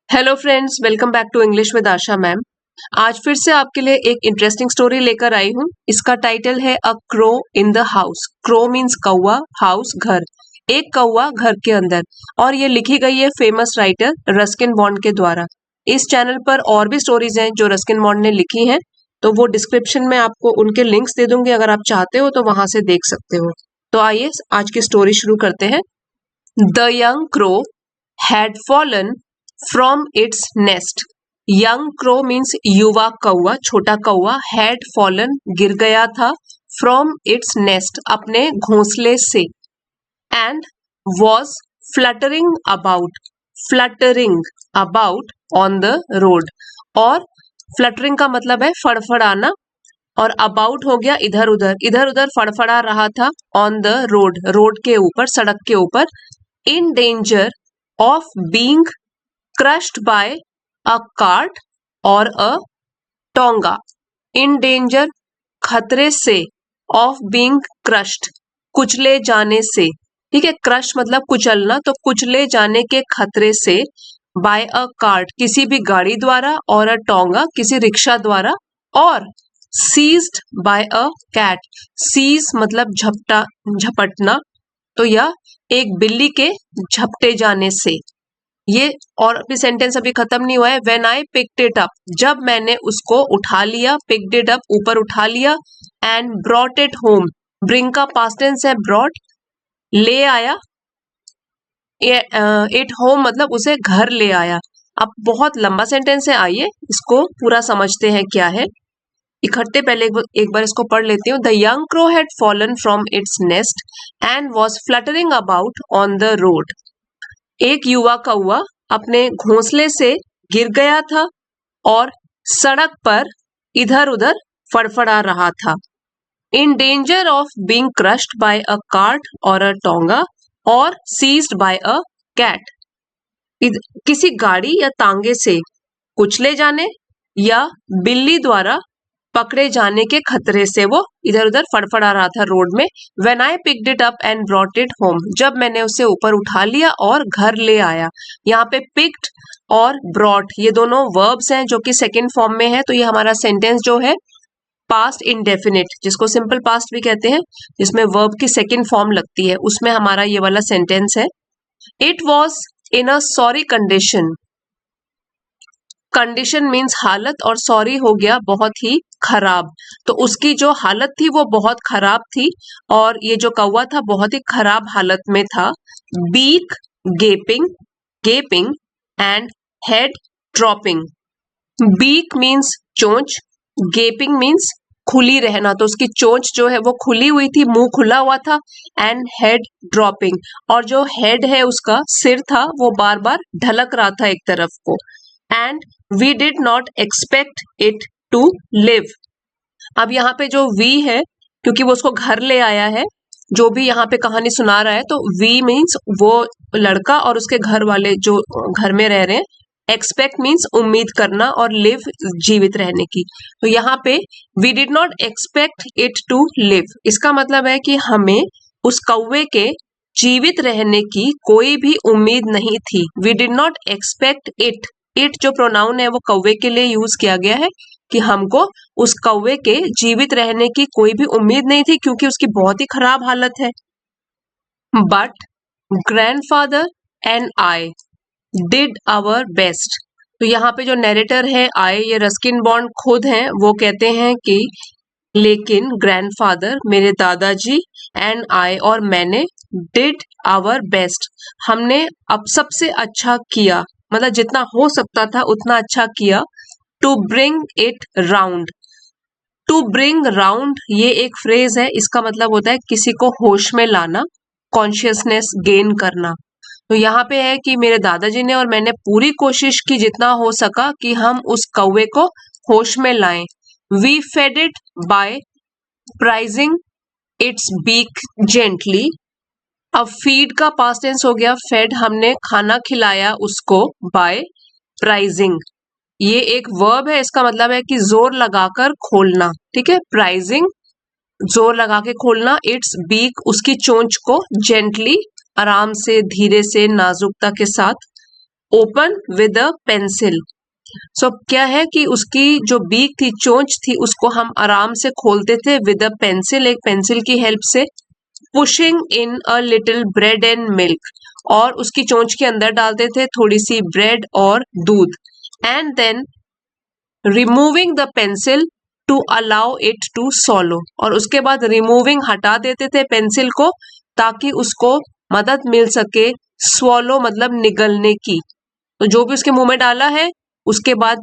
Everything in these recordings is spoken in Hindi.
Hello friends, welcome back to English with Asha ma'am. आज फिर से आपके लिए एक इंटरेस्टिंग स्टोरी लेकर आई हूँ। इसका टाइटल है a crow in the house. Crow means कौवा, हाउस घर, एक कौवा घर के अंदर। और ये लिखी गई है फेमस राइटर रस्किन बॉन्ड के द्वारा। इस चैनल पर और भी स्टोरीज हैं जो रस्किन बॉन्ड ने लिखी हैं, तो वो डिस्क्रिप्शन में आपको उनके लिंक्स दे दूंगी, अगर आप चाहते हो तो वहां से देख सकते हो। तो आइए आज की स्टोरी शुरू करते हैं। The young crow had fallen from its nest. Young crow means युवा कौवा, छोटा कौवा। had fallen गिर गया था, from its nest अपने घोंसले से, and was fluttering about on the road। और fluttering का मतलब है फड़फड़ाना, और अबाउट हो गया इधर उधर फड़फड़ा रहा था। ऑन द रोड, रोड के ऊपर, सड़क के ऊपर। In danger of being crushed by a cart or a tonga। in danger खतरे से, of being crushed कुचले जाने से। ठीक है, क्रश मतलब कुचलना, तो कुचले जाने के खतरे से। by a cart किसी भी गाड़ी द्वारा, और a tonga किसी रिक्शा द्वारा, और seized by a cat। seize मतलब झपटा, झपटना, तो यह एक बिल्ली के झपटे जाने से। ये और भी सेंटेंस अभी खत्म नहीं हुआ है। When I picked it up, जब मैंने उसको उठा लिया, picked it up ऊपर उठा लिया, and brought it home। bring का past tense है brought, ले आया, it home मतलब उसे घर ले आया। अब बहुत लंबा सेंटेंस है, आइए इसको पूरा समझते हैं क्या है। इकट्ठे पहले एक बार इसको पढ़ लेती हूँ। The young crow had fallen from its nest and was fluttering about on the road. एक युवा कौवा अपने घोंसले से गिर गया था और सड़क पर इधर उधर फड़फड़ा रहा था। In danger of being crushed bye a cart और अ टोंगा और सीज्ड बाय अ कैट। किसी गाड़ी या तांगे से कुचले जाने या बिल्ली द्वारा पकड़े जाने के खतरे से वो इधर उधर फड़फड़ा रहा था रोड में। When I picked it up and brought it home, जब मैंने उसे ऊपर उठा लिया और घर ले आया। यहाँ पे picked और brought ये दोनों verbs हैं जो कि सेकेंड फॉर्म में है, तो ये हमारा सेंटेंस जो है पास्ट इंडेफिनिट, जिसको सिंपल पास्ट भी कहते हैं, जिसमें वर्ब की सेकेंड फॉर्म लगती है, उसमें हमारा ये वाला सेंटेंस है। It was in a sorry condition. Condition means हालत, और सॉरी हो गया बहुत ही खराब। तो उसकी जो हालत थी वो बहुत खराब थी, और ये जो कौवा था बहुत ही खराब हालत में था। Beak gaping and head dropping. Beak means चोंच, गेपिंग मीन्स खुली रहना, तो उसकी चोंच जो है वो खुली हुई थी, मुंह खुला हुआ था। एंड हेड ड्रॉपिंग, और जो हेड है उसका सिर था वो बार बार ढलक रहा था एक तरफ को। And we did not expect it to live. अब यहाँ पे जो वी है, क्योंकि वो उसको घर ले आया है, जो भी यहाँ पे कहानी सुना रहा है, तो वी मीन्स वो लड़का और उसके घर वाले जो घर में रह रहे हैं। एक्सपेक्ट मीन्स उम्मीद करना, और लिव जीवित रहने की। तो यहाँ पे we did not expect it to live, इसका मतलब है कि हमें उस कौवे के जीवित रहने की कोई भी उम्मीद नहीं थी। We did not expect it, it जो प्रोनाउन है वो कौवे के लिए यूज किया गया है, कि हमको उस कौवे के जीवित रहने की कोई भी उम्मीद नहीं थी, क्योंकि उसकी बहुत ही खराब हालत है। But grandfather and I did our best. तो यहाँ पे जो नैरेटर है आई, ये रस्किन बॉन्ड खुद हैं, वो कहते हैं कि लेकिन ग्रैंडफादर मेरे दादाजी, एंड आई और मैंने, डिड आवर बेस्ट हमने अब सबसे अच्छा किया, मतलब जितना हो सकता था उतना अच्छा किया। To bring it round, to bring round ये एक फ्रेज है, इसका मतलब होता है किसी को होश में लाना, कॉन्शियसनेस गेन करना। तो यहाँ पे है कि मेरे दादाजी ने और मैंने पूरी कोशिश की जितना हो सका कि हम उस कौवे को होश में लाएं। We fed it by prising its beak gently. अब फीड का पास्ट टेंस हो गया फेड, हमने खाना खिलाया उसको बाय प्राइजिंग। ये एक वर्ब है, इसका मतलब है कि जोर लगाकर खोलना। ठीक है, प्राइजिंग जोर लगा के खोलना, इट्स बीक उसकी चोंच को, जेंटली आराम से, धीरे से, नाजुकता के साथ। Open with a pencil. So क्या है कि उसकी जो बीक थी, चोंच थी, उसको हम आराम से खोलते थे विद अ पेंसिल, एक पेंसिल की हेल्प से। Pushing in a little bread and milk, और उसकी चोंच के अंदर डालते थे थोड़ी सी ब्रेड और दूध। And then removing the pencil to allow it to swallow, और उसके बाद रिमूविंग हटा देते थे पेंसिल को ताकि उसको मदद मिल सके स्वॉलो मतलब निगलने की। तो जो भी उसके मुंह में डाला है उसके बाद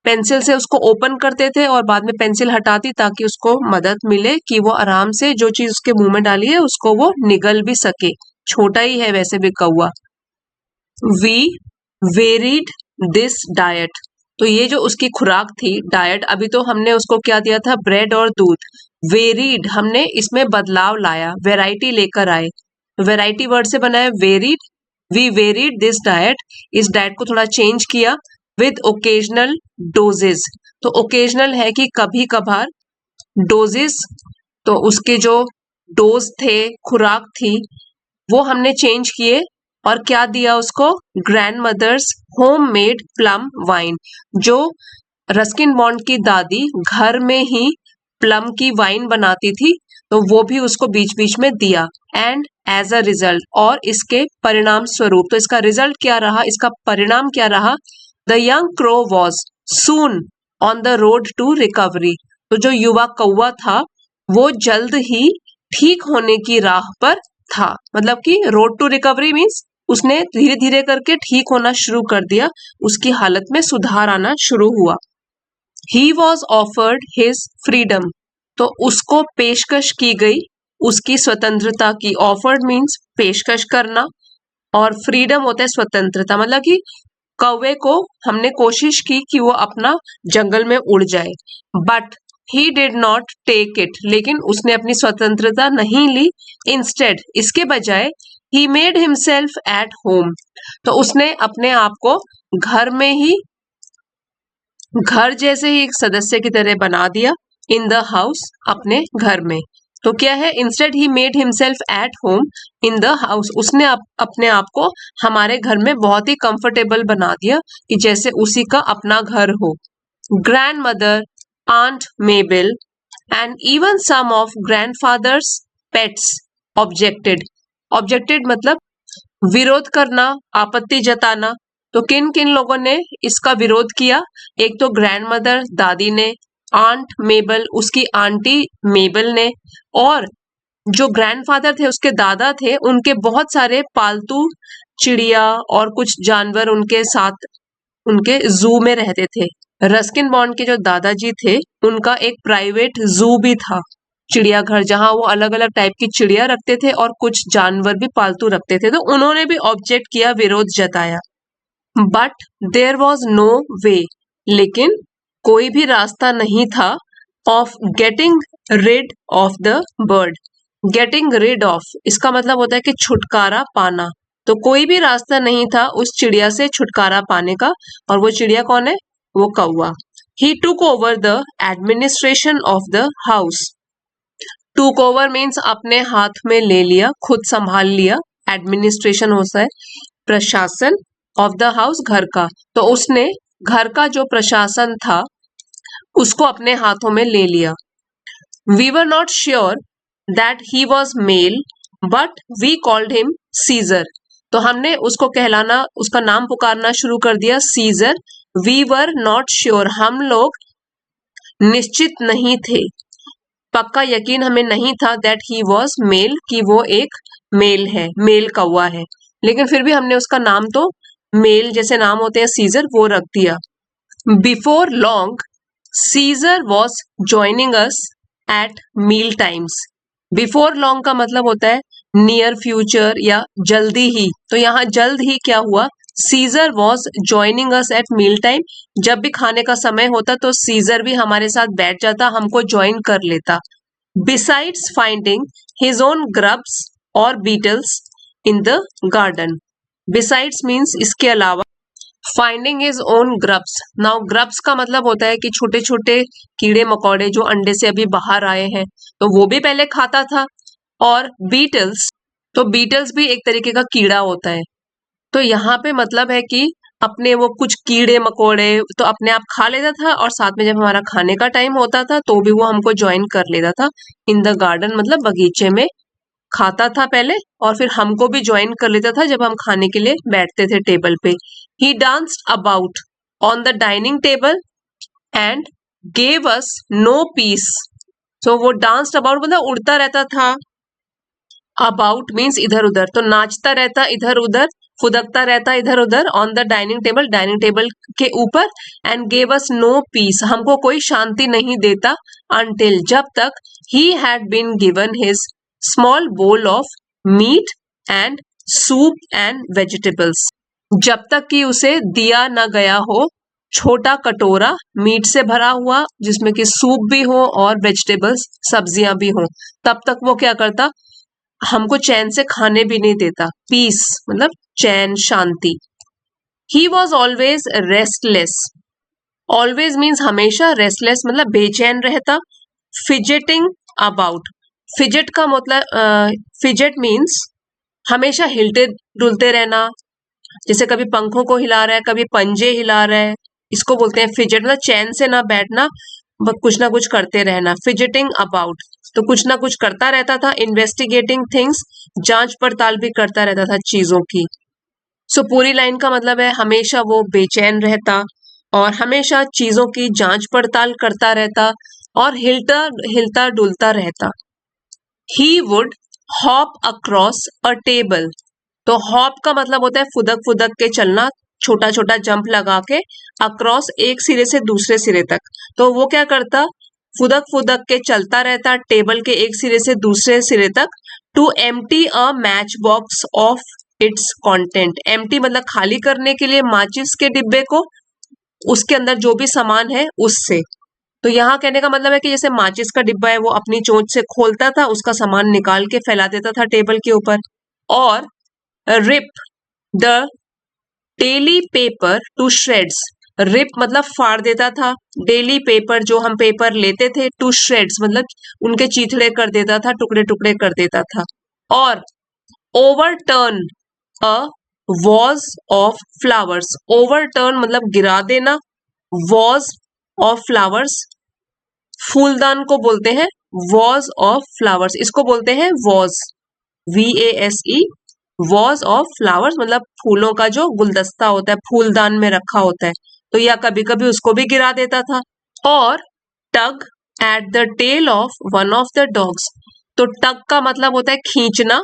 पेंसिल से उसको ओपन करते थे और बाद में पेंसिल हटाती ताकि उसको मदद मिले कि वो आराम से जो चीज उसके मुंह में डाली है उसको वो निगल भी सके। छोटा ही है वैसे भी कौवा। वी वेरीड दिस डाइट, तो ये जो उसकी खुराक थी डाइट, अभी तो हमने उसको क्या दिया था, ब्रेड और दूध। वेरीड हमने इसमें बदलाव लाया, वेराइटी लेकर आए, वेराइटी वर्ड से बना है varied. We varied this diet, इस डाइट को थोड़ा चेंज किया विद ओकेजनल डोजेस। तो ओकेजनल है कि कभी कभार, डोजेस तो उसके जो डोज थे, खुराक थी, वो हमने चेंज किए। और क्या दिया उसको, grandmother's home made plum wine, जो रस्किन बॉन्ड की दादी घर में ही प्लम की वाइन बनाती थी, तो वो भी उसको बीच बीच में दिया। एंड एज अ रिजल्ट, और इसके परिणाम स्वरूप, तो इसका रिजल्ट क्या रहा, इसका परिणाम क्या रहा, the young crow was soon on the road to recovery, तो जो युवा कौवा था वो जल्द ही ठीक होने की राह पर था। मतलब कि रोड टू रिकवरी मीन्स उसने धीरे धीरे करके ठीक होना शुरू कर दिया, उसकी हालत में सुधार आना शुरू हुआ। He was offered his freedom, तो उसको पेशकश की गई उसकी स्वतंत्रता की। ऑफर्ड मीन्स पेशकश करना, और फ्रीडम होता है स्वतंत्रता। मतलब कि कौवे को हमने कोशिश की कि वो अपना जंगल में उड़ जाए, but he did not take it, लेकिन उसने अपनी स्वतंत्रता नहीं ली। इंस्टेड, इसके बजाय, he made himself at home, तो उसने अपने आप को घर में ही, घर जैसे ही एक सदस्य की तरह बना दिया। इन द हाउस, अपने घर में। तो क्या है, instead he made himself at home in the house, उसने अपने आप को हमारे घर में बहुत ही कंफर्टेबल बना दिया कि जैसे उसी का अपना घर हो। Grandmother, aunt Mabel and even some of grandfather's pets objected. Objected मतलब विरोध करना, आपत्ति जताना। तो किन किन लोगों ने इसका विरोध किया, एक तो ग्रैंड मदर दादी ने, आंट मेबल उसकी आंटी मेबल ने, और जो ग्रैंडफादर थे उसके दादा थे, उनके बहुत सारे पालतू चिड़िया और कुछ जानवर उनके साथ उनके जू में रहते थे। रस्किन बॉन्ड के जो दादाजी थे उनका एक प्राइवेट जू भी था, चिड़ियाघर, जहां वो अलग अलग टाइप की चिड़िया रखते थे और कुछ जानवर भी पालतू रखते थे। तो उन्होंने भी ऑब्जेक्ट किया, विरोध जताया। But there was no way, लेकिन कोई भी रास्ता नहीं था, of getting rid of the bird. Getting rid of, इसका मतलब होता है कि छुटकारा पाना। तो कोई भी रास्ता नहीं था उस चिड़िया से छुटकारा पाने का, और वो चिड़िया कौन है, वो कौवा। He took over the administration of the house. Took over means अपने हाथ में ले लिया, खुद संभाल लिया। एडमिनिस्ट्रेशन होता है प्रशासन, ऑफ द हाउस घर का, तो उसने घर का जो प्रशासन था उसको अपने हाथों में ले लिया। We were not sure that he was male but we called him Caesar, तो हमने उसको कहलाना, उसका नाम पुकारना शुरू कर दिया Caesar. We were not sure, हम लोग निश्चित नहीं थे, पक्का यकीन हमें नहीं था, दैट ही वॉज मेल, कि वो एक मेल है, मेल कौवा है, लेकिन फिर भी हमने उसका नाम तो मेल जैसे नाम होते हैं सीजर, वो रख दिया। Before long Caesar was joining us at meal times. Before long का मतलब होता है नियर फ्यूचर या जल्दी ही, तो यहाँ जल्द ही क्या हुआ, Caesar was joining us at meal time, जब भी खाने का समय होता तो सीजर भी हमारे साथ बैठ जाता, हमको ज्वाइन कर लेता। Besides finding his own grubs और beetles in the garden. Besides means इसके अलावा, finding his own grubs, now grubs का मतलब होता है कि छोटे छोटे कीड़े मकोड़े जो अंडे से अभी बाहर आए हैं, तो वो भी पहले खाता था। और बीटल्स, तो बीटल्स भी एक तरीके का कीड़ा होता है, तो यहाँ पे मतलब है कि अपने वो कुछ कीड़े मकोड़े तो अपने आप खा लेता था, और साथ में जब हमारा खाने का टाइम होता था तो भी वो हमको ज्वाइन कर लेता था इन द गार्डन, मतलब बगीचे में खाता था पहले और फिर हमको भी ज्वाइन कर लेता था जब हम खाने के लिए बैठते थे टेबल पे। He danced about on the dining table and gave us no peace. तो वो डांस्ड अबाउट मतलब उड़ता रहता था, अबाउट मीन्स इधर उधर, तो नाचता रहता इधर उधर, फुदकता रहता इधर उधर, ऑन द डाइनिंग टेबल के ऊपर, and gave us no peace, हमको कोई शांति नहीं देता, अनटिल जब तक he had been given his small bowl of meat and soup and vegetables, जब तक कि उसे दिया न गया हो छोटा कटोरा मीट से भरा हुआ जिसमें कि सूप भी हो और वेजिटेबल्स सब्जियां भी हो, तब तक वो क्या करता, हमको चैन से खाने भी नहीं देता। पीस मतलब चैन, शांति। He was always restless, always means हमेशा, रेस्टलेस मतलब बेचैन रहता। फिजेटिंग अबाउट, फिजेट का मतलब फिजेट मीन्स हमेशा हिलते डुलते रहना, जैसे कभी पंखों को हिला रहा है, कभी पंजे हिला रहा है, इसको बोलते हैं फिजेट, मतलब चैन से ना बैठना, कुछ ना कुछ करते रहना। फिजेटिंग अबाउट तो कुछ ना कुछ करता रहता था। इन्वेस्टिगेटिंग थिंग्स, जांच पड़ताल भी करता रहता था चीजों की। सो पूरी लाइन का मतलब है हमेशा वो बेचैन रहता और हमेशा चीजों की जांच पड़ताल करता रहता और हिलता हिलता डुलता रहता। He would hop across a table, तो हॉप का मतलब होता है फुदक फुदक के चलना, छोटा छोटा जंप लगा के, अक्रॉस एक सिरे से दूसरे सिरे तक, तो वो क्या करता, फुदक फुदक के चलता रहता टेबल के एक सिरे से दूसरे सिरे तक। To empty a match box of its content, empty मतलब खाली करने के लिए माचिस के डिब्बे को, उसके अंदर जो भी सामान है उससे। तो यहाँ कहने का मतलब है कि जैसे माचिस का डिब्बा है वो अपनी चोंच से खोलता था, उसका सामान निकाल के फैला देता था टेबल के ऊपर। और rip the daily paper to shreds, rip मतलब फाड़ देता था, डेली पेपर जो हम पेपर लेते थे, टू श्रेड्स मतलब उनके चीथड़े कर देता था, टुकड़े टुकड़े कर देता था। और overturn a was of flowers, overturn मतलब गिरा देना, वॉज ऑफ फ्लावर्स फूलदान को बोलते हैं वॉज ऑफ फ्लावर्स, इसको बोलते हैं was, VASE, was of flowers मतलब फूलों का जो गुलदस्ता होता है, फूलदान में रखा होता है, तो या कभी कभी उसको भी गिरा देता था। और tug at the tail of one of the dogs, तो टग का मतलब होता है खींचना,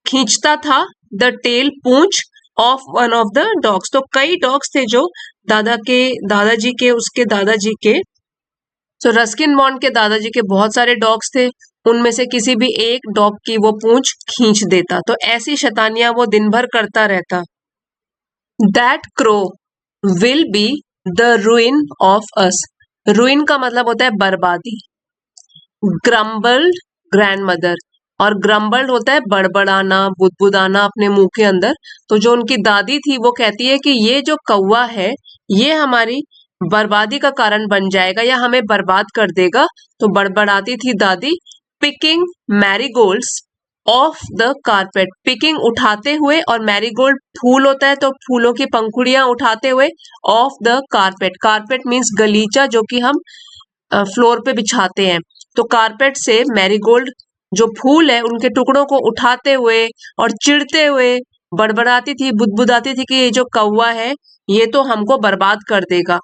खींचता था, द टेल पूंछ, of one of the dogs, तो कई डॉग्स थे जो दादाजी के उसके दादाजी के, तो रस्किन बॉन्ड के दादाजी के बहुत सारे डॉग्स थे, उनमें से किसी भी एक डॉग की वो पूंछ खींच देता, तो ऐसी शैतानियां वो दिन भर करता रहता। That crow will be the ruin of us, ruin का मतलब होता है बर्बादी। ग्रम्बल्ड ग्रैंडमदर, और ग्रम्बल्ड होता है बड़बड़ाना, बुदबुदाना अपने मुंह के अंदर, तो जो उनकी दादी थी वो कहती है कि ये जो कौवा है ये हमारी बर्बादी का कारण बन जाएगा या हमें बर्बाद कर देगा, तो बड़बड़ाती थी दादी। Picking marigolds of the carpet, picking उठाते हुए, और मैरीगोल्ड फूल होता है तो फूलों की पंखुड़ियां उठाते हुए, of the carpet, carpet means गलीचा जो कि हम फ्लोर पे बिछाते हैं, तो कारपेट से मैरीगोल्ड जो फूल है उनके टुकड़ों को उठाते हुए और चिढ़ते हुए बड़बड़ाती थी, बुदबुदाती थी कि ये जो कौवा है ये तो हमको बर्बाद कर देगा।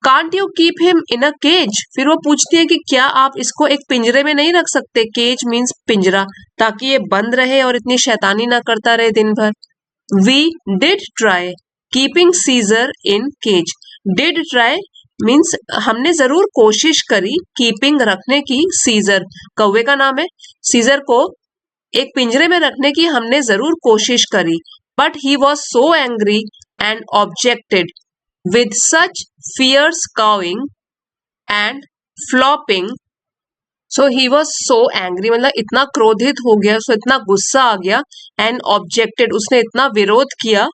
Can't you keep him in a cage, फिर वो पूछती है कि क्या आप इसको एक पिंजरे में नहीं रख सकते, केज मीन्स पिंजरा, ताकि ये बंद रहे और इतनी शैतानी ना करता रहे दिन भर। We did try keeping Caesar in cage, did try means हमने जरूर कोशिश करी, कीपिंग रखने की, सीजर कौवे का नाम है, सीजर को एक पिंजरे में रखने की हमने जरूर कोशिश करी, but he was so angry and objected with such fierce cawing and flopping, so he was so angry मतलब इतना क्रोधित हो गया, उसको इतना गुस्सा आ गया, एंड ऑब्जेक्टेड उसने इतना विरोध किया,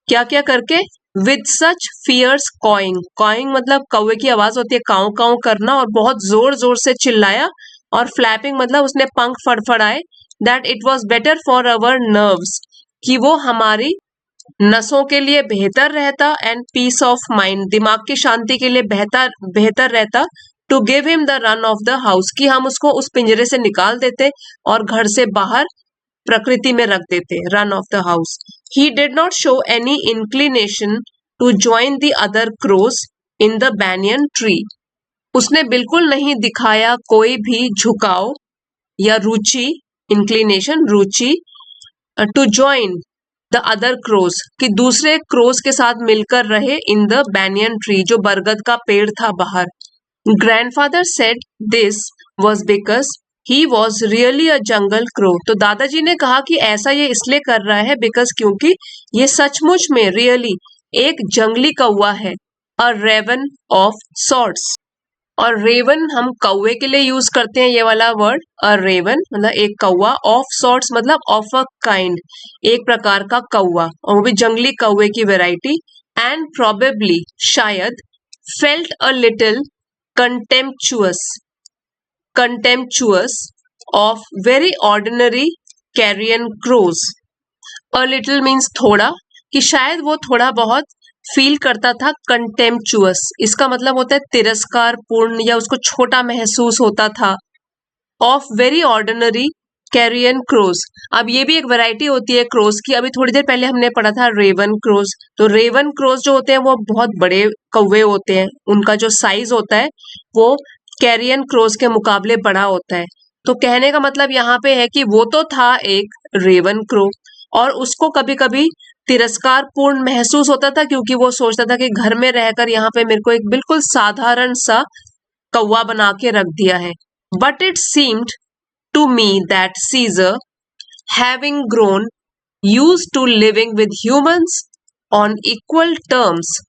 क्या क्या करके, विद सच फियर्स कॉइंग, कॉइंग मतलब कौवे की आवाज होती है काऊ काऊ करना, और बहुत जोर जोर से चिल्लाया, और फ्लैपिंग मतलब उसने पंख फड़फड़ाए, that it was better for our nerves, कि वो हमारी नसों के लिए बेहतर रहता एंड पीस ऑफ माइंड, दिमाग की शांति के लिए बेहतर बेहतर रहता to give him the run of the house, कि हम उसको उस पिंजरे से निकाल देते और घर से बाहर प्रकृति में रख देते, run of the house. He did not show any inclination to join the other crows in the banyan tree, उसने बिल्कुल नहीं दिखाया कोई भी झुकाव या रुचि, इंक्लिनेशन रुचि, to join the other crows, कि दूसरे क्रोज के साथ मिलकर रहे इन द बैनियन ट्री, जो बरगद का पेड़ था बाहर। Grandfather said this was because he was really a jungle crow, तो दादाजी ने कहा कि ऐसा ये इसलिए कर रहा है बिकॉज क्योंकि ये सचमुच में रियली एक जंगली कौवा है, अ रेवन ऑफ सॉर्ट्स। और रेवन हम कौवे के लिए यूज करते हैं ये वाला वर्ड, अ रेवन मतलब एक कौवा, ऑफ सॉर्ट्स मतलब ऑफ अ काइंड, एक प्रकार का कौवा, और वो भी जंगली कौवे की वेराइटी। एंड प्रोबेबली शायद felt a little contemptuous of very ordinary carrion crows. A little means थोड़ा, कि शायद वो थोड़ा बहुत फील करता था कंटेम्पचुअस, इसका मतलब होता है तिरस्कार पूर्ण या उसको छोटा महसूस होता था, of very ordinary carrion crows. अब ये भी एक वैरायटी होती है क्रोज की, अभी थोड़ी देर पहले हमने पढ़ा था रेवन क्रोज, तो रेवन क्रोज जो होते हैं वो बहुत बड़े कौवे होते हैं, उनका जो साइज होता है वो कैरियन क्रोज के मुकाबले बड़ा होता है। तो कहने का मतलब यहाँ पे है कि वो तो था एक रेवन क्रो, और उसको कभी कभी तिरस्कार पूर्ण महसूस होता था क्योंकि वो सोचता था कि घर में रहकर यहाँ पे मेरे को एक बिल्कुल साधारण सा कौवा बना के रख दिया है। But it seemed to me that Caesar, having grown used to living with humans on equal terms,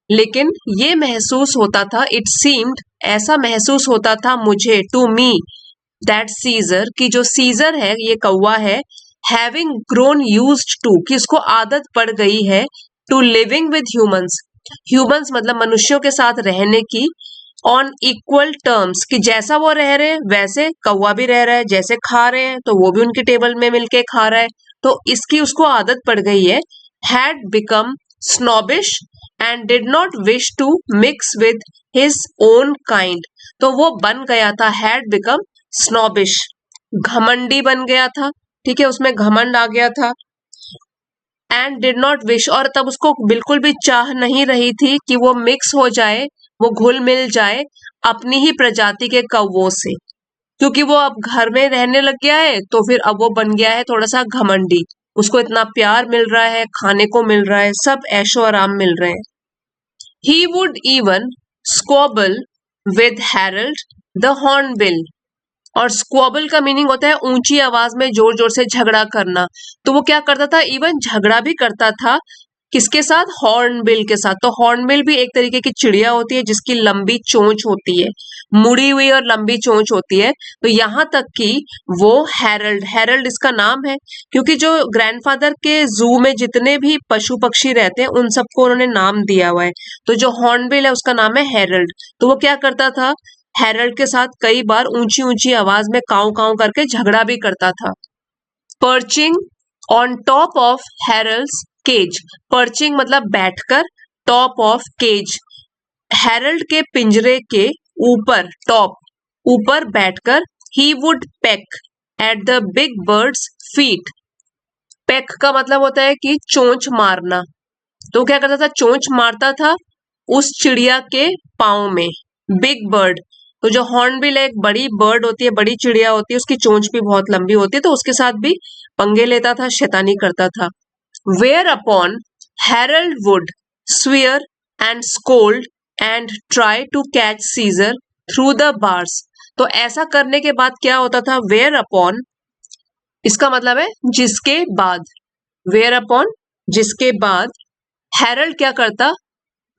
लेकिन ये महसूस होता था, इट सीम्ड ऐसा महसूस होता था मुझे, टू मी दैट सीजर, कि जो सीजर है ये कौवा है, हैविंग ग्रोन यूज्ड टू, कि इसको आदत पड़ गई है, to living with humans, humans मतलब मनुष्यों के साथ रहने की, ऑन इक्वल टर्म्स, कि जैसा वो रह रहे हैं वैसे कौवा भी रह रहा है, जैसे खा रहे हैं तो वो भी उनकी टेबल में मिलके खा रहा है, तो इसकी उसको आदत पड़ गई है। Had become snobbish and did not wish to mix with his own kind, तो वो बन गया था, हैड बिकम स्नॉबिश, घमंडी बन गया था, ठीक है, उसमें घमंड आ गया था। एंड डिड नॉट विश, और तब उसको बिल्कुल भी चाह नहीं रही थी कि वो मिक्स हो जाए, वो घुल मिल जाए अपनी ही प्रजाति के कौवों से, क्योंकि वो अब घर में रहने लग गया है तो फिर अब वो बन गया है थोड़ा सा घमंडी, उसको इतना प्यार मिल रहा है, खाने को मिल रहा है, सब ऐशो आराम मिल रहे हैं। He would even squabble with Harold the hornbill, और स्क्वॉबल का मीनिंग होता है ऊंची आवाज में जोर जोर से झगड़ा करना, तो वो क्या करता था, इवन झगड़ा भी करता था, किसके साथ, हॉर्नबिल के साथ। तो हॉर्नबिल भी एक तरीके की चिड़िया होती है जिसकी लंबी चोंच होती है, मुड़ी हुई और लंबी चोंच होती है, तो यहाँ तक कि वो हैरल्ड, हैरल्ड इसका नाम है क्योंकि जो ग्रैंडफादर के जू में जितने भी पशु पक्षी रहते हैं उन सबको उन्होंने नाम दिया हुआ है, तो जो हॉर्नबिल है उसका नाम है हैरल्ड। तो वो क्या करता था, हैरल्ड के साथ कई बार ऊंची ऊंची आवाज में काऊ काऊ करके झगड़ा भी करता था। Perching on top of Harold's cage, perching मतलब बैठकर, टॉप ऑफ केज हैरल्ड के पिंजरे के ऊपर, टॉप ऊपर बैठकर, he would pack at the big birds feet, pack का मतलब होता है कि चोंच मारना, तो क्या करता था, चोंच मारता था उस चिड़िया के पाँव में, बिग बर्ड, तो जो हॉर्नबिल एक बड़ी बर्ड होती है, बड़ी चिड़िया होती है, उसकी चोंच भी बहुत लंबी होती है, तो उसके साथ भी पंगे लेता था, शैतानी करता था। Whereupon Harold would swear and scold and try to catch Caesar through the bars, तो ऐसा करने के बाद क्या होता था, वेयर अपॉन इसका मतलब है जिसके बाद, वेयर अपॉन जिसके बाद, हैरल्ड क्या करता,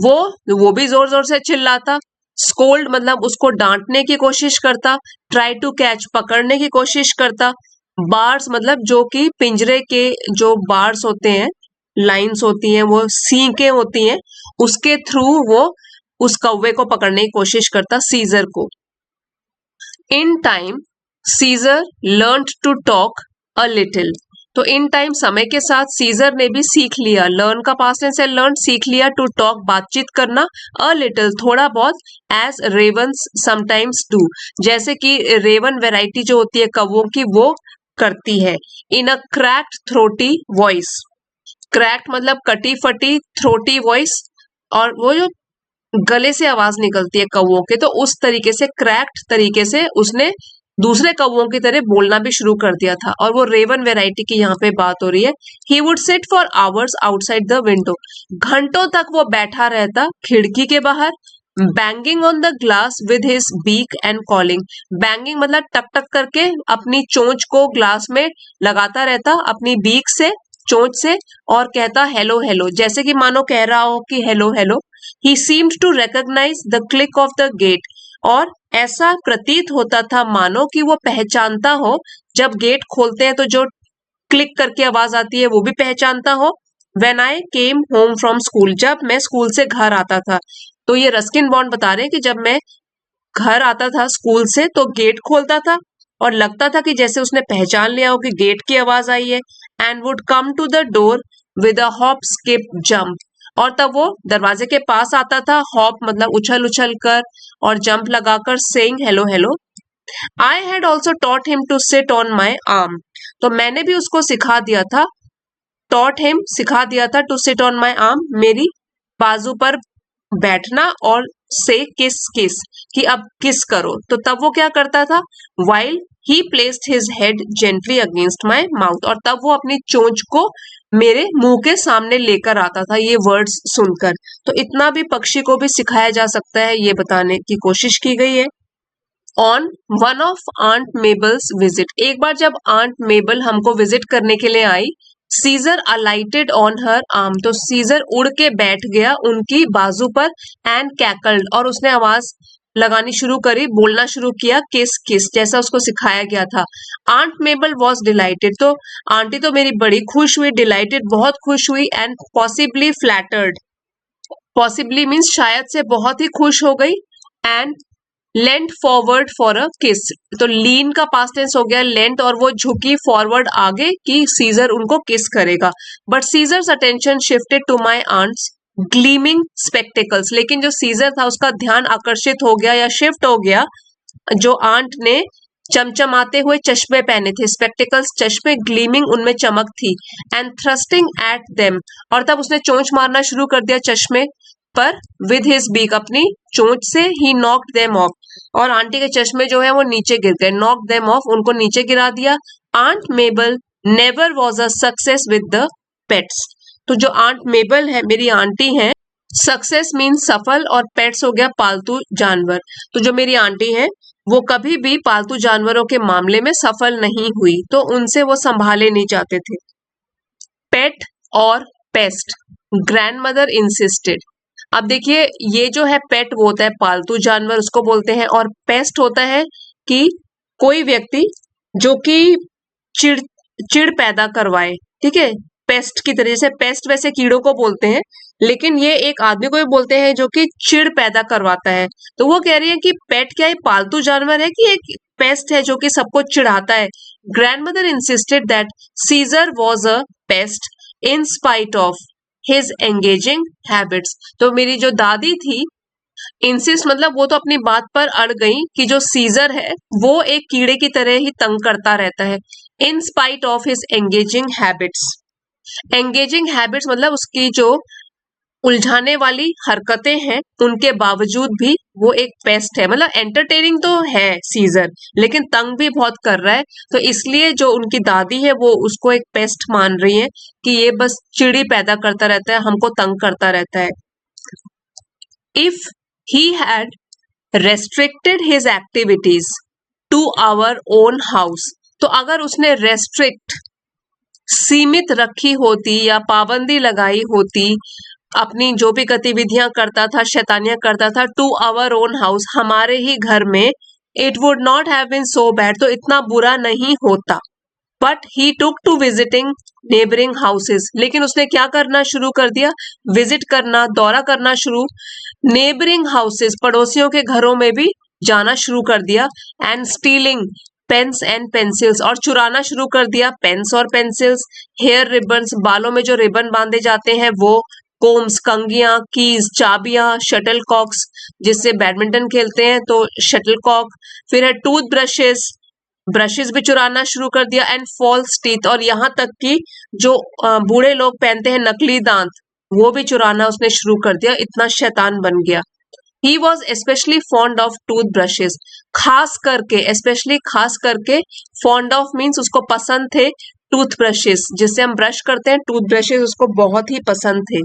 वो भी जोर जोर से चिल्लाता, स्कोल्ड मतलब उसको डांटने की कोशिश करता, ट्राई टू कैच पकड़ने की कोशिश करता, बार्स मतलब जो कि पिंजरे के जो बार्स होते हैं, लाइंस होती हैं, वो सींकें होती हैं, उसके थ्रू वो उस कौवे को पकड़ने की कोशिश करता, सीजर को। In time Caesar learned to talk a little, तो इन टाइम समय के साथ सीजर ने भी सीख लिया, लर्न का पास्ट टेंस है लर्न, सीख लिया टू टॉक बातचीत करना, अ लिटिल थोड़ा बहुत, एज रेवन्स समटाइम्स डू जैसे कि रेवन वैरायटी जो होती है कौवों की वो करती है, इन अ क्रैक्ड थ्रोटी वॉइस, क्रैक्ड मतलब कटी फटी, थ्रोटी वॉइस और वो जो गले से आवाज निकलती है कौवों के, तो उस तरीके से क्रैक्ड तरीके से उसने दूसरे कौवों की तरह बोलना भी शुरू कर दिया था, और वो रेवन वैरायटी की यहाँ पे बात हो रही है। He would sit for hours outside the window, घंटों तक वो बैठा रहता खिड़की के बाहर, banging on the glass with his beak and calling, banging मतलब टक टक करके अपनी चोंच को ग्लास में लगाता रहता अपनी बीक से, चोंच से, और कहता हेलो हेलो, जैसे कि मानो कह रहा हो कि hello hello. He seemed to recognise the click of the gate, और ऐसा प्रतीत होता था मानो कि वो पहचानता हो, जब गेट खोलते हैं तो जो क्लिक करके आवाज आती है वो भी पहचानता हो। When I came home from school, जब मैं स्कूल से घर आता था, तो ये रस्किन बॉन्ड बता रहे हैं कि जब मैं घर आता था स्कूल से तो गेट खोलता था और लगता था कि जैसे उसने पहचान लिया हो कि गेट की आवाज आई है, and would come to the door with a hop skip jump, और तब वो दरवाजे के पास आता था, हॉप मतलब उछल उछल कर और जंप लगाकर, saying hello hello. I had also taught him to sit on my arm, तो मैंने भी उसको सिखा दिया था, टॉट हिम सिखा दिया था, to sit on my arm मेरी बाजू पर बैठना, और से किस किस कि अब किस करो, तो तब वो क्या करता था, while he placed his head gently against my mouth, और तब वो अपनी चोंच को मेरे मुंह के सामने लेकर आता था ये वर्ड्स सुनकर। तो इतना भी पक्षी को भी सिखाया जा सकता है ये बताने की कोशिश की गई है। On one of Aunt Mabel's visit, एक बार जब आंट मेबल हमको विजिट करने के लिए आई, Caesar alighted on her arm, तो सीजर उड़ के बैठ गया उनकी बाजू पर, एंड कैकल्ड, और उसने आवाज लगानी शुरू करी, बोलना शुरू किया किस किस, जैसा उसको सिखाया गया था। आंट मेबल वॉज डिलाइटेड, तो आंटी तो मेरी बड़ी खुश हुई, डिलाइटेड बहुत खुश हुई, and possibly flattered, possibly means शायद से बहुत ही खुश हो गई, and lent forward for a किस, तो लीन का पास्ट टेंस हो गया लेंट, और वो झुकी फॉरवर्ड आगे कि सीजर उनको किस करेगा। But Caesar's attention shifted to my aunt's gleaming spectacles, लेकिन जो सीजर था उसका ध्यान आकर्षित हो गया या शिफ्ट हो गया, जो आंट ने चमचमाते हुए चश्मे पहने थे, स्पेक्टिकल्स चश्मे, ग्लीमिंग उनमें चमक थी, एंड थ्रस्टिंग एट देम, और तब उसने चोंच मारना शुरू कर दिया चश्मे पर, विद हिज बीक अपनी चोंच से, ही नॉक्ड देम ऑफ, और आंटी के चश्मे जो है वो नीचे गिर गए, नॉक देम ऑफ उनको नीचे गिरा दिया। Aunt Mabel never was a success with the pets, तो जो आंट मेबल है मेरी आंटी है, सक्सेस मीन्स सफल, और पेट्स हो गया पालतू जानवर, तो जो मेरी आंटी है वो कभी भी पालतू जानवरों के मामले में सफल नहीं हुई, तो उनसे वो संभाले नहीं जाते थे। पेट और पेस्ट, ग्रैंडमदर इंसिस्टेड, अब देखिए ये जो है पेट वो होता है पालतू जानवर उसको बोलते हैं, और पेस्ट होता है कि कोई व्यक्ति जो कि चिड़ चिड़ पैदा करवाए, ठीक है, पेस्ट की तरह से, पेस्ट वैसे कीड़ों को बोलते हैं, लेकिन ये एक आदमी को भी बोलते हैं जो कि चिड़ पैदा करवाता है, तो वो कह रही है कि पेट क्या है, पालतू जानवर है कि एक पेस्ट है जो कि सबको चिढ़ाता है। Grandmother insisted that Caesar was a pest in spite of his engaging habits, तो मेरी जो दादी थी, इंसिस्ट मतलब वो तो अपनी बात पर अड़ गई कि जो सीजर है वो एक कीड़े की तरह ही तंग करता रहता है, इन spite of his engaging habits, engaging habits मतलब उसकी जो उलझाने वाली हरकतें हैं उनके बावजूद भी वो एक पेस्ट है, मतलब एंटरटेनिंग तो है सीजर लेकिन तंग भी बहुत कर रहा है, तो इसलिए जो उनकी दादी है वो उसको एक पेस्ट मान रही है कि ये बस चिड़ी पैदा करता रहता है, हमको तंग करता रहता है। If he had restricted his activities to our own house, तो अगर उसने रेस्ट्रिक्ट सीमित रखी होती या पाबंदी लगाई होती, अपनी जो भी गतिविधियां करता था, शैतानियां करता था, टू आवर ओन हाउस, हमारे ही घर में, it would not have been so bad, तो इतना बुरा नहीं होता। But he took to visiting neighbouring houses, लेकिन उसने क्या करना शुरू कर दिया, विजिट करना, दौरा करना शुरू, नेबरिंग हाउसेस, पड़ोसियों के घरों में भी जाना शुरू कर दिया, and stealing pens and pencils, और चुराना शुरू कर दिया पेन्स और पेंसिल्स। हेयर रिबन्स, बालों में जो रिबन बांधे जाते हैं वो, कोम्स, कंघियां, कीज, चाबियां, शटल कॉक्स जिससे बैडमिंटन खेलते हैं तो शटल कॉक। फिर है टूथ ब्रशेस, ब्रशेस भी चुराना शुरू कर दिया। एंड फॉल्स टीथ, और यहाँ तक कि जो बूढ़े लोग पहनते हैं नकली दांत, वो भी चुराना उसने शुरू कर दिया, इतना शैतान बन गया। He was especially fond of toothbrushes, खास करके, especially खास करके, fond of means उसको पसंद थे टूथब्रशेस, जिससे हम ब्रश करते हैं, टूथब्रशेस उसको बहुत ही पसंद थे।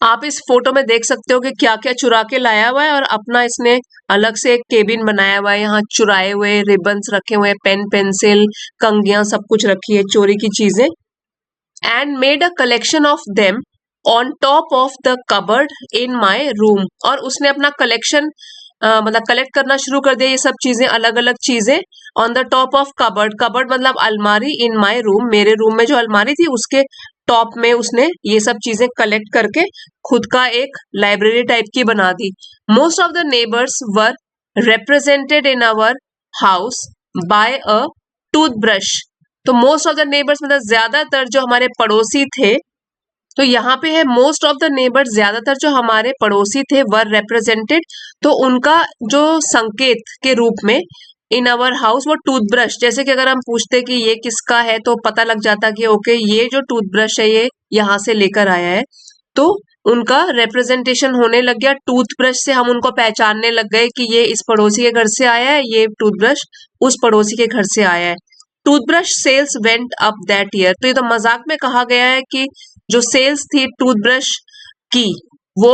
आप इस फोटो में देख सकते हो कि क्या क्या चुरा के लाया हुआ है, और अपना इसने अलग से एक केबिन बनाया हुआ है। यहाँ चुराए हुए रिबन्स रखे हुए हैं, पेन पेंसिल कंघियां सब कुछ रखी है, चोरी की चीजें। And made a collection of them on top of the cupboard in my room, और उसने अपना कलेक्शन मतलब कलेक्ट करना शुरू कर दिया, ये सब चीजें, अलग अलग चीजें, on the top of cupboard, cupboard मतलब अलमारी, इन माई रूम, मेरे रूम में जो अलमारी थी उसके टॉप में उसने ये सब चीजें कलेक्ट करके खुद का एक लाइब्रेरी टाइप की बना दी। Most of the neighbours were represented in our house by a toothbrush, तो मोस्ट ऑफ द नेबर्स मतलब ज्यादातर जो हमारे पड़ोसी थे, तो यहाँ पे है मोस्ट ऑफ द नेबर्स, ज्यादातर जो हमारे पड़ोसी थे, वर रिप्रेजेंटेड, तो उनका जो संकेत के रूप में इन अवर हाउस वो टूथब्रश, जैसे कि अगर हम पूछते कि ये किसका है तो पता लग जाता कि ओके ये जो टूथब्रश है ये यहाँ से लेकर आया है, तो उनका रिप्रेजेंटेशन होने लग गया। टूथब्रश से हम उनको पहचानने लग गए कि ये इस पड़ोसी के घर से आया है, ये टूथब्रश उस पड़ोसी के घर से आया है। Toothbrush sales went up that year, तो ये तो मजाक में कहा गया है कि जो सेल्स थी टूथब्रश की वो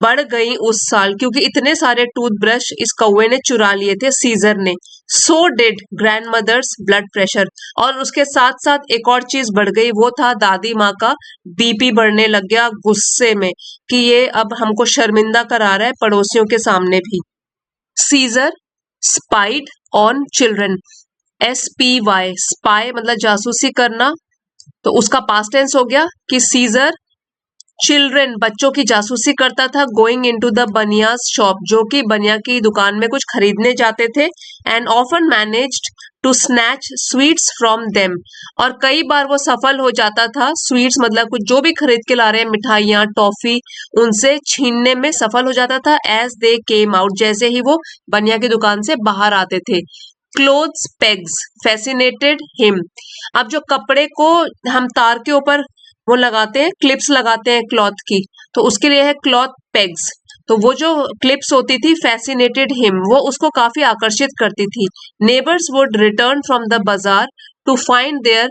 बढ़ गई उस साल, क्योंकि इतने सारे टूथब्रश इस कौवे ने चुरा लिए थे, सीजर ने। So did grandmother's blood pressure, और उसके साथ साथ एक और चीज बढ़ गई, वो था दादी माँ का बीपी बढ़ने लग गया गुस्से में कि ये अब हमको शर्मिंदा करा रहा है पड़ोसियों के सामने भी। Caesar spied on children, SPY, spy मतलब जासूसी करना, तो उसका पास्ट टेंस हो गया कि सीजर चिल्ड्रन बच्चों की जासूसी करता था, going into the bania's shop, जो कि बनिया की दुकान में कुछ खरीदने जाते थे। And often managed to snatch sweets from them, और कई बार वो सफल हो जाता था, स्वीट्स मतलब कुछ जो भी खरीद के ला रहे हैं, मिठाइयाँ टॉफी, उनसे छीनने में सफल हो जाता था। एज दे केम आउट, जैसे ही वो बनिया की दुकान से बाहर आते थे। क्लोथ्स पेग्स फैसिनेटेड हिम, अब जो कपड़े को हम तार के ऊपर वो लगाते हैं, क्लिप्स लगाते हैं क्लॉथ की, तो उसके लिए है क्लॉथ पेग्स, तो वो जो क्लिप्स होती थी फैसिनेटेड हिम, वो उसको काफी आकर्षित करती थी। Neighbours would return from the bazaar to find their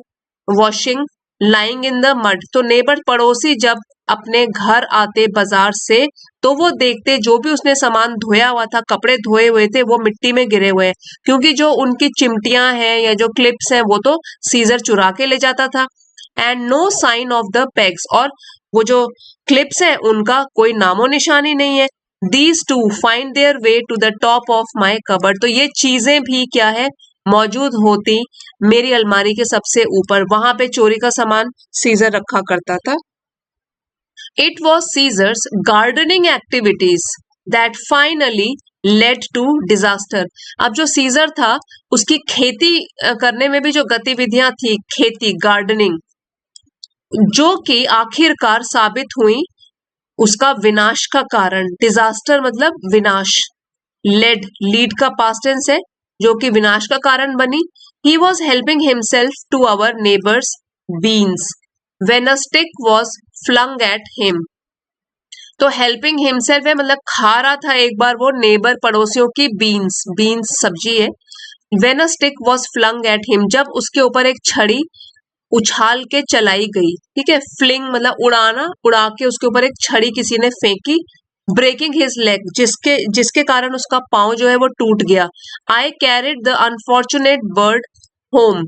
washing lying in the mud, तो नेबर पड़ोसी जब अपने घर आते बाजार से तो वो देखते जो भी उसने सामान धोया हुआ था, कपड़े धोए हुए थे, वो मिट्टी में गिरे हुए हैं, क्योंकि जो उनकी चिमटियां हैं या जो क्लिप्स हैं वो तो सीजर चुरा के ले जाता था। And no sign of the pegs, और वो जो क्लिप्स हैं उनका कोई नामो निशानी नहीं है। These to find their way to the top of my cupboard, तो ये चीजें भी क्या है मौजूद होती मेरी अलमारी के सबसे ऊपर, वहां पे चोरी का सामान सीजर रखा करता था। It was Caesar's gardening activities that finally led to disaster, अब जो सीजर था उसकी खेती करने में भी जो गतिविधियां थी, खेती गार्डनिंग, जो कि आखिरकार साबित हुई उसका विनाश का कारण। डिजास्टर मतलब विनाश, लेड, लीड का पास्ट टेंस है, जो कि विनाश का कारण बनी। He was helping himself to our neighbour's beans when a stick was flung at him, तो हेल्पिंग हिमसेल्फ है मतलब खा रहा था एक बार वो नेबर पड़ोसियों की बीन्स, बीन्स सब्जी है। When a stick was flung at him, जब उसके ऊपर एक छड़ी उछाल के चलाई गई, ठीक है, फ्लिंग मतलब उड़ाना, उड़ा के उसके ऊपर एक छड़ी किसी ने फेंकी। ब्रेकिंग हिज लेग, जिसके जिसके कारण उसका पांव जो है वो टूट गया। I carried the unfortunate bird home,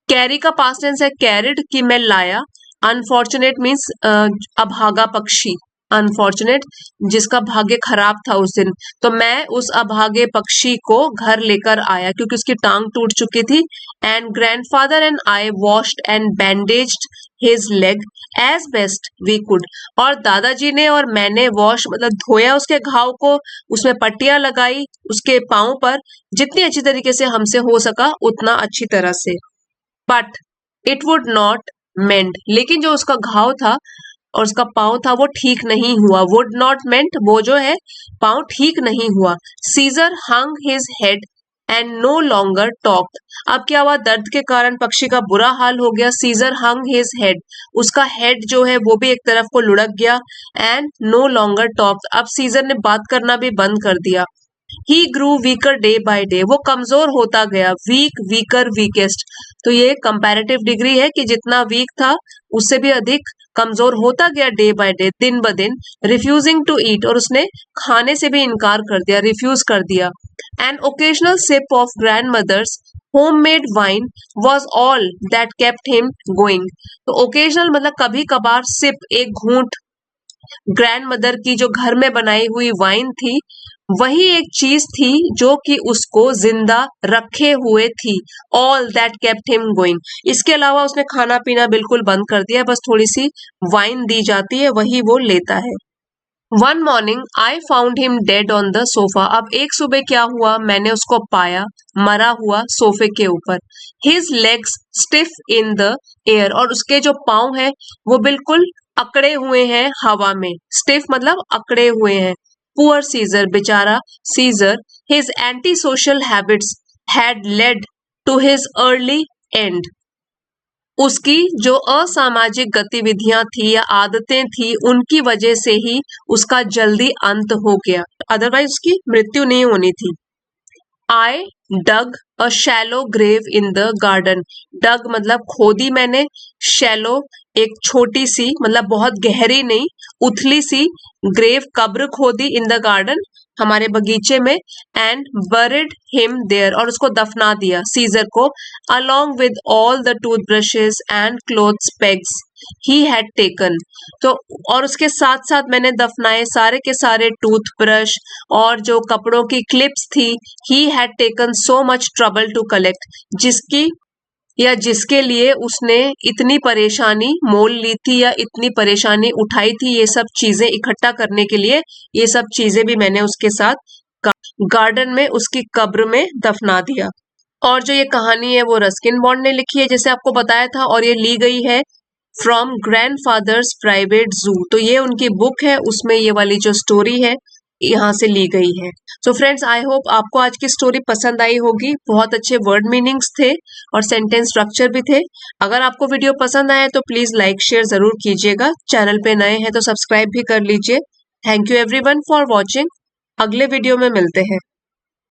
carry का पास्ट टेंस है कैरिड कि मैं लाया, अनफॉर्चुनेट मीन्स अभागा पक्षी, अनफॉर्चुनेट जिसका भाग्य खराब था उस दिन, तो मैं उस अभागे पक्षी को घर लेकर आया क्योंकि उसकी टांग टूट चुकी थी। And grandfather and I washed and bandaged his leg, as best we could. और दादाजी ने और मैंने वॉश मतलब धोया उसके घाव को, उसमें पट्टियां लगाई उसके पाँव पर, जितनी अच्छी तरीके से हमसे हो सका उतना अच्छी तरह से। But it would not meant, लेकिन जो उसका घाव था और उसका पाँव था वो ठीक नहीं हुआ। वुड नॉट मेंट, वो जो है पाँव ठीक नहीं हुआ। Caesar hung his head and no longer talked. अब क्या हुआ, दर्द के कारण पक्षी का बुरा हाल हो गया। सीजर हंग हिज हेड, उसका हेड जो है वो भी एक तरफ को लुढ़क गया। एंड नो लॉन्गर टॉक्ड, अब सीजर ने बात करना भी बंद कर दिया। ही ग्रू वीकर डे बाय डे, वो कमजोर होता गया। वीक, वीकर, वीकेस्ट, तो ये कंपैरेटिव डिग्री है कि जितना वीक था उससे भी अधिक कमजोर होता गया डे बाय डे, दिन ब दिन। रिफ्यूजिंग टू ईट, और उसने खाने से भी इनकार कर दिया, रिफ्यूज कर दिया। An occasional sip of grandmother's homemade wine was all that kept him going. तो ओकेजनल मतलब कभी कभार, सिप एक घूंट ग्रैंड मदर की जो घर में बनाई हुई वाइन थी, वही एक चीज थी जो कि उसको जिंदा रखे हुए थी। All that kept him going, इसके अलावा उसने खाना पीना बिल्कुल बंद कर दिया, बस थोड़ी सी वाइन दी जाती है वही वो लेता है। One morning I found him dead on the sofa, अब एक सुबह क्या हुआ, मैंने उसको पाया मरा हुआ सोफे के ऊपर। His legs stiff in the air, और उसके जो पाँव हैं वो बिल्कुल अकड़े हुए हैं हवा में। स्टिफ मतलब अकड़े हुए हैं। पुअर सीजर, बेचारा Caesar, his anti social habits had led to his early end, उसकी जो असामाजिक गतिविधियां थी या आदतें थी उनकी वजह से ही उसका जल्दी अंत हो गया, अदरवाइज उसकी मृत्यु नहीं होनी थी। I dug a shallow grave in the garden, dug मतलब खोदी मैंने, शैलो एक छोटी सी मतलब बहुत गहरी नहीं, उथली सी, ग्रेव कब्र खोदी, इन द गार्डन हमारे बगीचे में। एंड बरिड हिम देयर, और उसको दफना दिया सीजर को, along with all the toothbrushes and clothes pegs he had taken, तो और उसके साथ साथ मैंने दफनाए सारे के सारे टूथब्रश और जो कपड़ों की क्लिप्स थी। he had taken so much trouble to collect, जिसकी या जिसके लिए उसने इतनी परेशानी मोल ली थी या इतनी परेशानी उठाई थी, ये सब चीजें इकट्ठा करने के लिए, ये सब चीजें भी मैंने उसके साथ गार्डन में उसकी कब्र में दफना दिया। और जो ये कहानी है वो रस्किन बॉन्ड ने लिखी है जैसे आपको बताया था, और ये ली गई है फ्रॉम ग्रैंडफादर्स प्राइवेट जू, तो ये उनकी बुक है, उसमें ये वाली जो स्टोरी है यहाँ से ली गई है। सो फ्रेंड्स, आई होप आपको आज की स्टोरी पसंद आई होगी। बहुत अच्छे वर्ड मीनिंग्स थे और सेंटेंस स्ट्रक्चर भी थे। अगर आपको वीडियो पसंद आए तो प्लीज लाइक शेयर जरूर कीजिएगा। चैनल पे नए हैं तो सब्सक्राइब भी कर लीजिए। Thank you everyone for watching. अगले वीडियो में मिलते हैं।